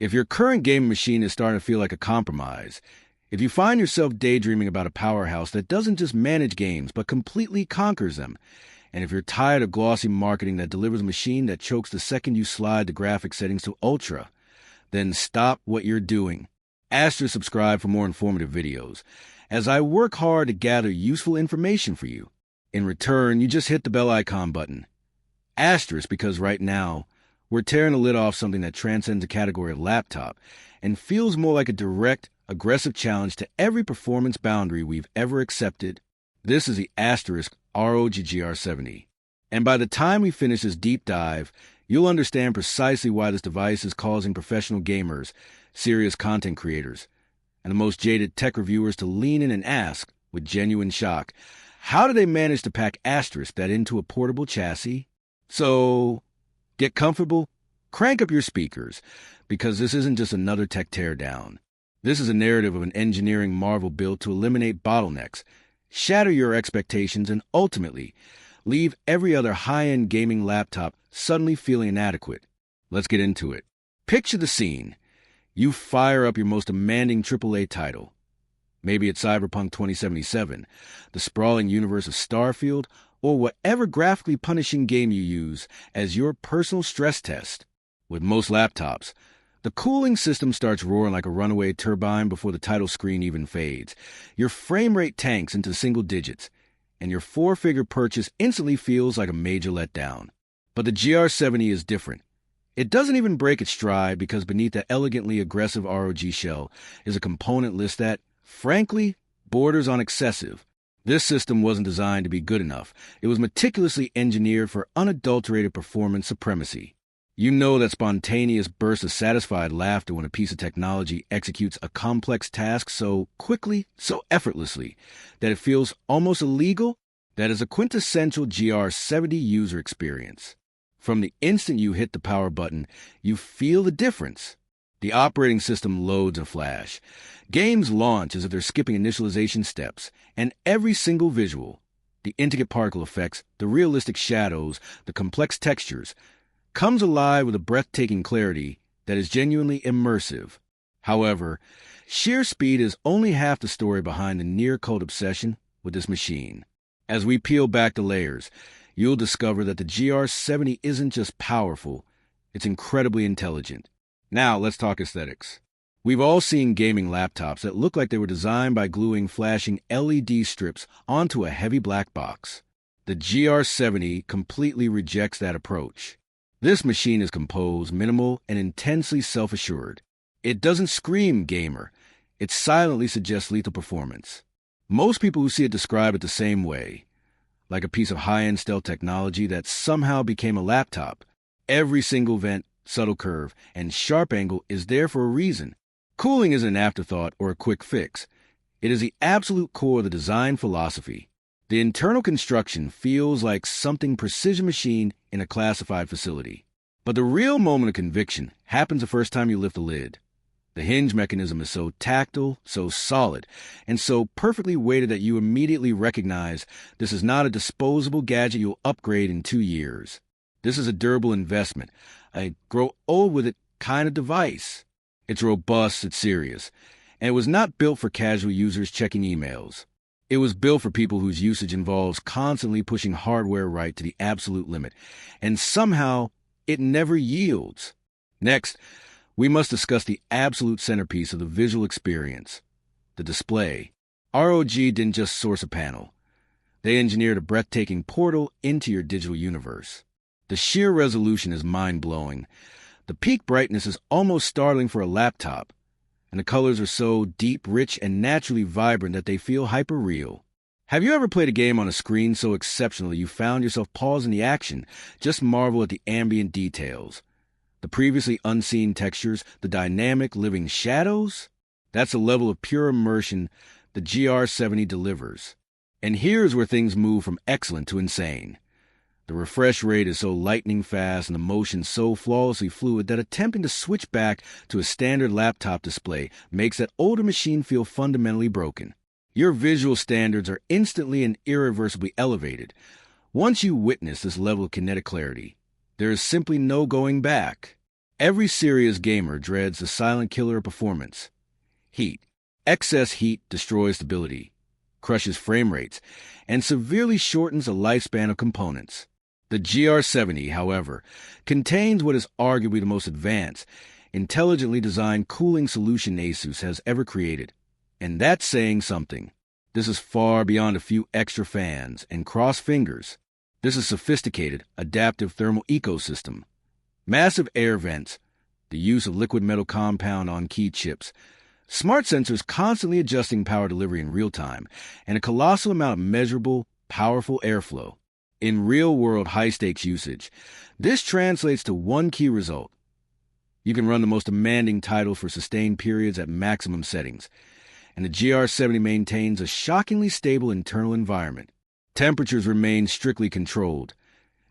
If your current gaming machine is starting to feel like a compromise, if you find yourself daydreaming about a powerhouse that doesn't just manage games but completely conquers them, and if you're tired of glossy marketing that delivers a machine that chokes the second you slide the graphic settings to Ultra, then stop what you're doing. Ask to subscribe for more informative videos, as I work hard to gather useful information for you. In return, you just hit the bell icon button. Asterisk because right now, we're tearing the lid off something that transcends the category of laptop and feels more like a direct, aggressive challenge to every performance boundary we've ever accepted. This is the Asterisk ROG GR70. And by the time we finish this deep dive, you'll understand precisely why this device is causing professional gamers, serious content creators, and the most jaded tech reviewers to lean in and ask, with genuine shock, how do they manage to pack Asterisk that into a portable chassis? So, get comfortable, crank up your speakers, because this isn't just another tech teardown. This is a narrative of an engineering marvel built to eliminate bottlenecks, shatter your expectations, and ultimately leave every other high-end gaming laptop suddenly feeling inadequate. Let's get into it. Picture the scene. You fire up your most demanding AAA title. Maybe it's Cyberpunk 2077, the sprawling universe of Starfield, or whatever graphically punishing game you use as your personal stress test. With most laptops, the cooling system starts roaring like a runaway turbine before the title screen even fades. Your frame rate tanks into single digits, and your four-figure purchase instantly feels like a major letdown. But the GR70 is different. It doesn't even break its stride because beneath that elegantly aggressive ROG shell is a component list that, frankly, borders on excessive. This system wasn't designed to be good enough. It was meticulously engineered for unadulterated performance supremacy. You know that spontaneous burst of satisfied laughter when a piece of technology executes a complex task so quickly, so effortlessly, that it feels almost illegal? That is a quintessential GR70 user experience. From the instant you hit the power button, you feel the difference. The operating system loads a flash. Games launch as if they're skipping initialization steps, and every single visual, the intricate particle effects, the realistic shadows, the complex textures, comes alive with a breathtaking clarity that is genuinely immersive. However, sheer speed is only half the story behind the near-cult obsession with this machine. As we peel back the layers, you'll discover that the GR70 isn't just powerful, it's incredibly intelligent. Now, let's talk aesthetics. We've all seen gaming laptops that look like they were designed by gluing flashing LED strips onto a heavy black box. The GR70 completely rejects that approach. This machine is composed, minimal, and intensely self-assured. It doesn't scream gamer. It silently suggests lethal performance. Most people who see it describe it the same way, like a piece of high-end stealth technology that somehow became a laptop. Every single vent, subtle curve, and sharp angle is there for a reason. Cooling isn't an afterthought or a quick fix. It is the absolute core of the design philosophy. The internal construction feels like something precision machined in a classified facility. But the real moment of conviction happens the first time you lift the lid. The hinge mechanism is so tactile, so solid, and so perfectly weighted that you immediately recognize this is not a disposable gadget you'll upgrade in 2 years. This is a durable investment, a grow-old-with-it kind of device. It's robust, it's serious, and it was not built for casual users checking emails. It was built for people whose usage involves constantly pushing hardware right to the absolute limit, and somehow it never yields. Next, we must discuss the absolute centerpiece of the visual experience, the display. ROG didn't just source a panel. They engineered a breathtaking portal into your digital universe. The sheer resolution is mind-blowing. The peak brightness is almost startling for a laptop, and the colors are so deep, rich, and naturally vibrant that they feel hyper-real. Have you ever played a game on a screen so exceptional you found yourself pausing the action, just marvel at the ambient details? The previously unseen textures, the dynamic living shadows? That's the level of pure immersion the GR70 delivers. And here's where things move from excellent to insane. The refresh rate is so lightning fast and the motion so flawlessly fluid that attempting to switch back to a standard laptop display makes that older machine feel fundamentally broken. Your visual standards are instantly and irreversibly elevated. Once you witness this level of kinetic clarity, there is simply no going back. Every serious gamer dreads the silent killer of performance: heat. Excess heat destroys stability, crushes frame rates, and severely shortens the lifespan of components. The GR70, however, contains what is arguably the most advanced, intelligently designed cooling solution ASUS has ever created. And that's saying something. This is far beyond a few extra fans and crossed fingers. This is sophisticated, adaptive thermal ecosystem. Massive air vents, the use of liquid metal compound on key chips, smart sensors constantly adjusting power delivery in real time, and a colossal amount of measurable, powerful airflow. In real-world high-stakes usage, this translates to one key result. You can run the most demanding title for sustained periods at maximum settings, and the GR70 maintains a shockingly stable internal environment. Temperatures remain strictly controlled.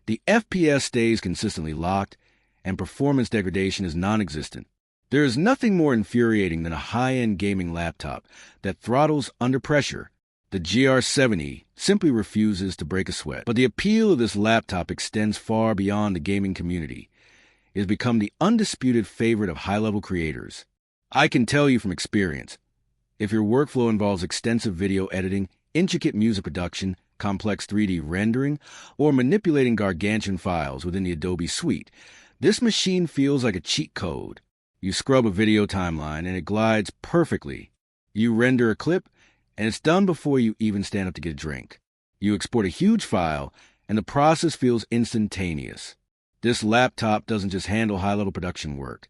The FPS stays consistently locked, and performance degradation is non-existent. There is nothing more infuriating than a high-end gaming laptop that throttles under pressure. The GR70 simply refuses to break a sweat. But the appeal of this laptop extends far beyond the gaming community. It has become the undisputed favorite of high-level creators. I can tell you from experience, if your workflow involves extensive video editing, intricate music production, complex 3D rendering, or manipulating gargantuan files within the Adobe suite, this machine feels like a cheat code. You scrub a video timeline and it glides perfectly. You render a clip and it's done before you even stand up to get a drink. You export a huge file and the process feels instantaneous. This laptop doesn't just handle high-level production work.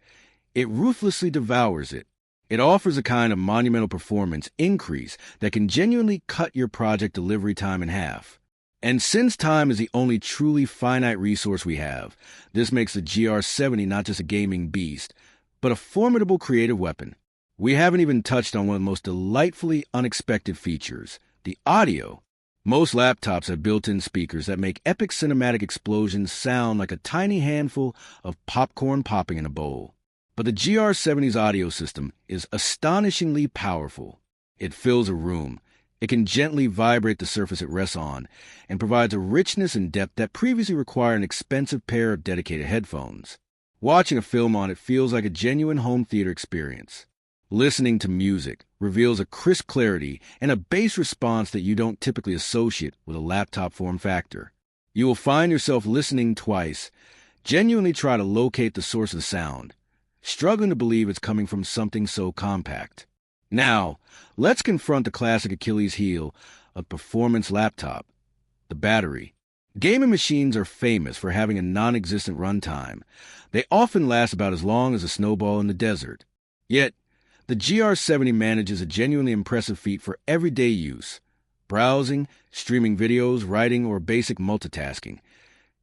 It ruthlessly devours it. It offers a kind of monumental performance increase that can genuinely cut your project delivery time in half. And since time is the only truly finite resource we have, this makes the GR70 not just a gaming beast, but a formidable creative weapon. We haven't even touched on one of the most delightfully unexpected features: the audio. Most laptops have built-in speakers that make epic cinematic explosions sound like a tiny handful of popcorn popping in a bowl. But the GR70's audio system is astonishingly powerful. It fills a room. It can gently vibrate the surface it rests on and provides a richness and depth that previously required an expensive pair of dedicated headphones. Watching a film on it feels like a genuine home theater experience. Listening to music reveals a crisp clarity and a bass response that you don't typically associate with a laptop form factor. You will find yourself listening twice, genuinely try to locate the source of the sound, struggling to believe it's coming from something so compact. Now, let's confront the classic Achilles heel of performance laptop: the battery. Gaming machines are famous for having a non-existent runtime. They often last about as long as a snowball in the desert. Yet, the GR70 manages a genuinely impressive feat for everyday use: browsing, streaming videos, writing, or basic multitasking.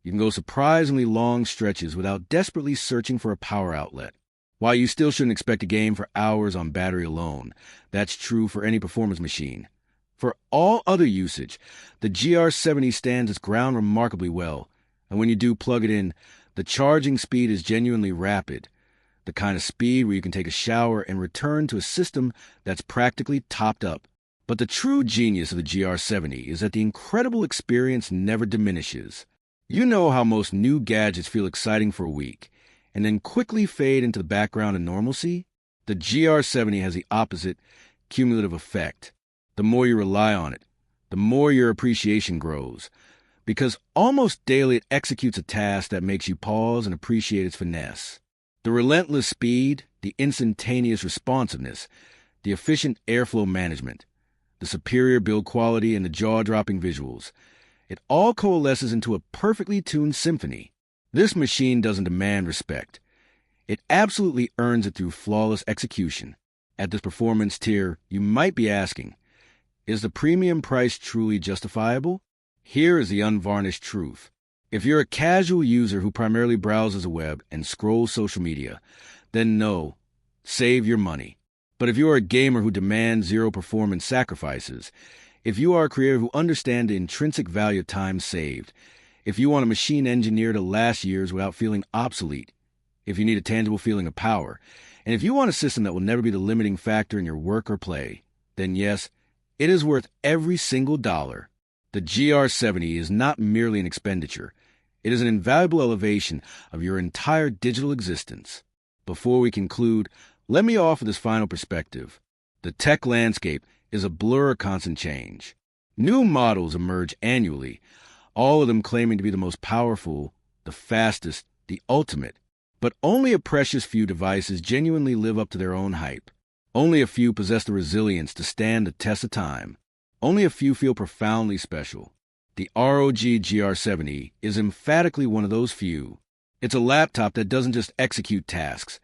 You can go surprisingly long stretches without desperately searching for a power outlet. While you still shouldn't expect a game for hours on battery alone, that's true for any performance machine. For all other usage, the GR70 stands its ground remarkably well, and when you do plug it in, the charging speed is genuinely rapid, the kind of speed where you can take a shower and return to a system that's practically topped up. But the true genius of the GR70 is that the incredible experience never diminishes. You know how most new gadgets feel exciting for a week, and then quickly fade into the background of normalcy? The GR70 has the opposite cumulative effect. The more you rely on it, the more your appreciation grows, because almost daily it executes a task that makes you pause and appreciate its finesse. The relentless speed, the instantaneous responsiveness, the efficient airflow management, the superior build quality, and the jaw-dropping visuals, it all coalesces into a perfectly tuned symphony. This machine doesn't demand respect. It absolutely earns it through flawless execution. At this performance tier, you might be asking, is the premium price truly justifiable? Here is the unvarnished truth. If you're a casual user who primarily browses the web and scrolls social media, then no, save your money. But if you are a gamer who demands zero performance sacrifices, if you are a creator who understands the intrinsic value of time saved, if you want a machine engineer to last years without feeling obsolete, if you need a tangible feeling of power, and if you want a system that will never be the limiting factor in your work or play, then yes, it is worth every single dollar. The GR70 is not merely an expenditure. It is an invaluable elevation of your entire digital existence. Before we conclude, let me offer this final perspective. The tech landscape is a blur of constant change. New models emerge annually, all of them claiming to be the most powerful, the fastest, the ultimate. But only a precious few devices genuinely live up to their own hype. Only a few possess the resilience to stand the test of time. Only a few feel profoundly special. The ROG GR70 is emphatically one of those few. It's a laptop that doesn't just execute tasks.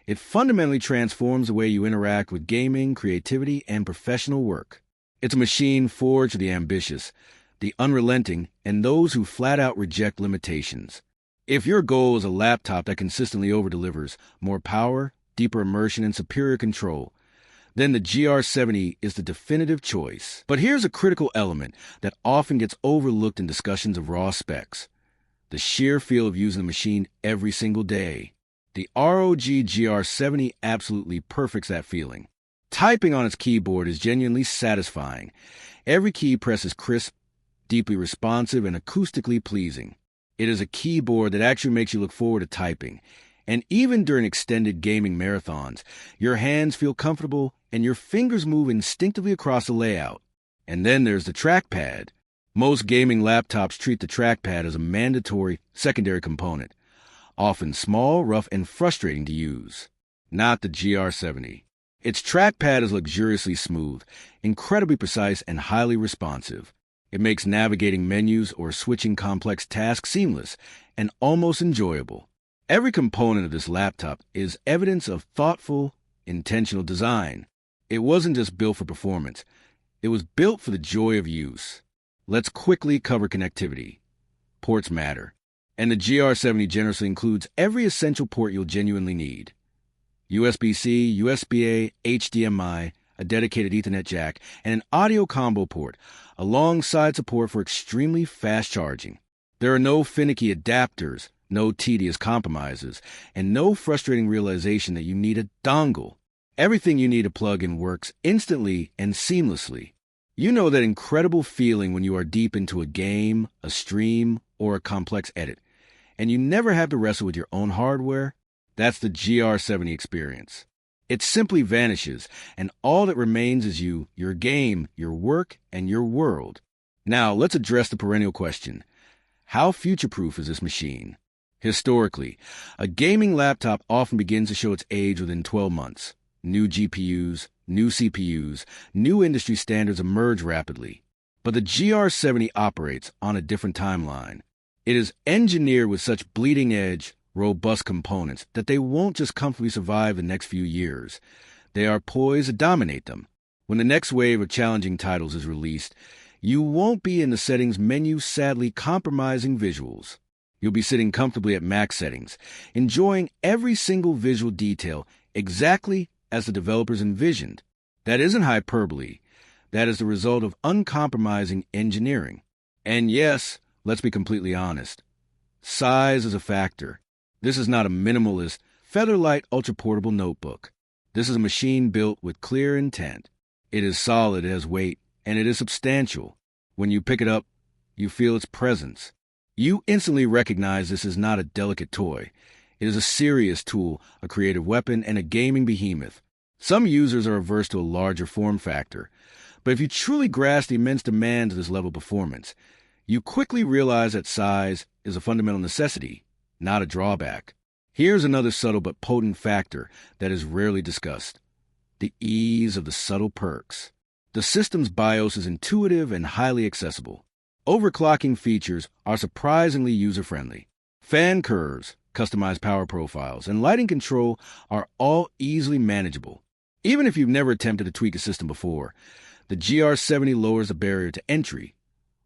It fundamentally transforms the way you interact with gaming, creativity, and professional work. It's a machine forged for the ambitious, the unrelenting, and those who flat out reject limitations. If your goal is a laptop that consistently overdelivers more power, deeper immersion, and superior control, then the GR70 is the definitive choice. But here's a critical element that often gets overlooked in discussions of raw specs: the sheer feel of using the machine every single day. The ROG GR70 absolutely perfects that feeling. Typing on its keyboard is genuinely satisfying. Every key press is crisp, deeply responsive, and acoustically pleasing. It is a keyboard that actually makes you look forward to typing. And even during extended gaming marathons, your hands feel comfortable and your fingers move instinctively across the layout. And then there's the trackpad. Most gaming laptops treat the trackpad as a mandatory secondary component, often small, rough, and frustrating to use. Not the GR70. Its trackpad is luxuriously smooth, incredibly precise, and highly responsive. It makes navigating menus or switching complex tasks seamless and almost enjoyable. Every component of this laptop is evidence of thoughtful, intentional design. It wasn't just built for performance. It was built for the joy of use. Let's quickly cover connectivity. Ports matter, and the GR70 generously includes every essential port you'll genuinely need. USB-C, USB-A, HDMI, a dedicated Ethernet jack, and an audio combo port, alongside support for extremely fast charging. There are no finicky adapters, no tedious compromises, and no frustrating realization that you need a dongle. Everything you need to plug in works instantly and seamlessly. You know that incredible feeling when you are deep into a game, a stream, or a complex edit, and you never have to wrestle with your own hardware? That's the GR70 experience. It simply vanishes, and all that remains is you, your game, your work, and your world. Now, let's address the perennial question. How future-proof is this machine? Historically, a gaming laptop often begins to show its age within 12 months. New GPUs, new CPUs, new industry standards emerge rapidly. But the GR70 operates on a different timeline. It is engineered with such bleeding-edge, robust components that they won't just comfortably survive the next few years. They are poised to dominate them. When the next wave of challenging titles is released, you won't be in the settings menu sadly compromising visuals. You'll be sitting comfortably at max settings, enjoying every single visual detail exactly as the developers envisioned. That isn't hyperbole. That is the result of uncompromising engineering. And yes, let's be completely honest. Size is a factor. This is not a minimalist, featherlight, ultra-portable notebook. This is a machine built with clear intent. It is solid, it has weight, and it is substantial. When you pick it up, you feel its presence. You instantly recognize this is not a delicate toy. It is a serious tool, a creative weapon, and a gaming behemoth. Some users are averse to a larger form factor, but if you truly grasp the immense demands of this level of performance, you quickly realize that size is a fundamental necessity, not a drawback. Here's another subtle but potent factor that is rarely discussed: the ease of the subtle perks. The system's BIOS is intuitive and highly accessible. Overclocking features are surprisingly user-friendly. Fan curves, customized power profiles, and lighting control are all easily manageable. Even if you've never attempted to tweak a system before, the GR70 lowers the barrier to entry,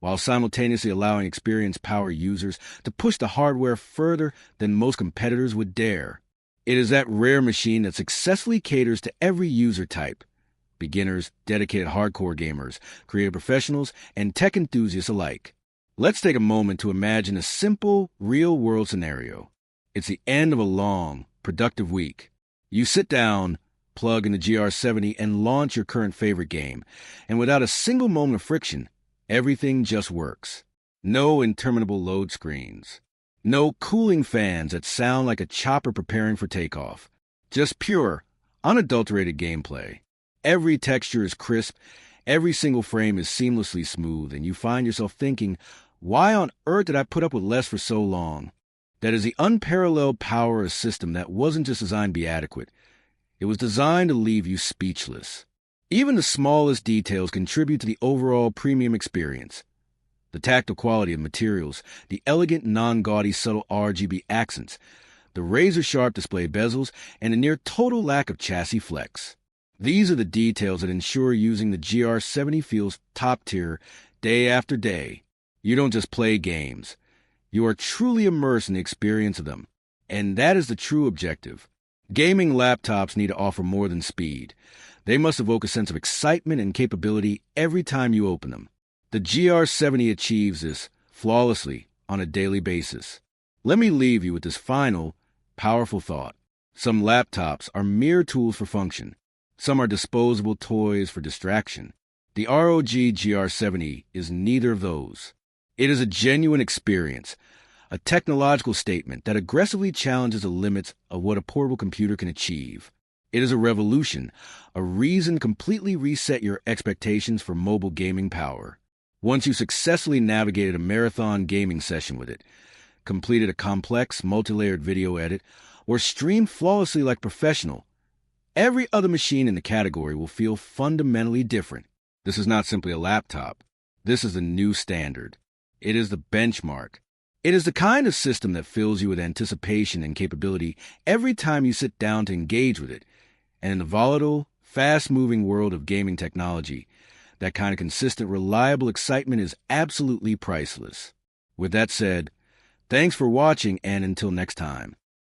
while simultaneously allowing experienced power users to push the hardware further than most competitors would dare. It is that rare machine that successfully caters to every user type: beginners, dedicated hardcore gamers, creative professionals, and tech enthusiasts alike. Let's take a moment to imagine a simple, real-world scenario. It's the end of a long, productive week. You sit down, plug in the GR70, and launch your current favorite game, and without a single moment of friction, everything just works. No interminable load screens. No cooling fans that sound like a chopper preparing for takeoff. Just pure, unadulterated gameplay. Every texture is crisp, every single frame is seamlessly smooth, and you find yourself thinking, why on earth did I put up with less for so long? That is the unparalleled power of a system that wasn't just designed to be adequate. It was designed to leave you speechless. Even the smallest details contribute to the overall premium experience. The tactile quality of materials, the elegant, non-gaudy, subtle RGB accents, the razor-sharp display bezels, and the near-total lack of chassis flex. These are the details that ensure using the GR70 feels top-tier day after day. You don't just play games. You are truly immersed in the experience of them. And that is the true objective. Gaming laptops need to offer more than speed. They must evoke a sense of excitement and capability every time you open them. The GR70 achieves this flawlessly on a daily basis. Let me leave you with this final, powerful thought. Some laptops are mere tools for function. Some are disposable toys for distraction. The ROG GR70 is neither of those. It is a genuine experience, a technological statement that aggressively challenges the limits of what a portable computer can achieve. It is a revolution, a reason to completely reset your expectations for mobile gaming power. Once you successfully navigated a marathon gaming session with it, completed a complex, multi-layered video edit, or streamed flawlessly like professional, every other machine in the category will feel fundamentally different. This is not simply a laptop. This is the new standard. It is the benchmark. It is the kind of system that fills you with anticipation and capability every time you sit down to engage with it. And in the volatile, fast-moving world of gaming technology, that kind of consistent, reliable excitement is absolutely priceless. With that said, thanks for watching, and until next time.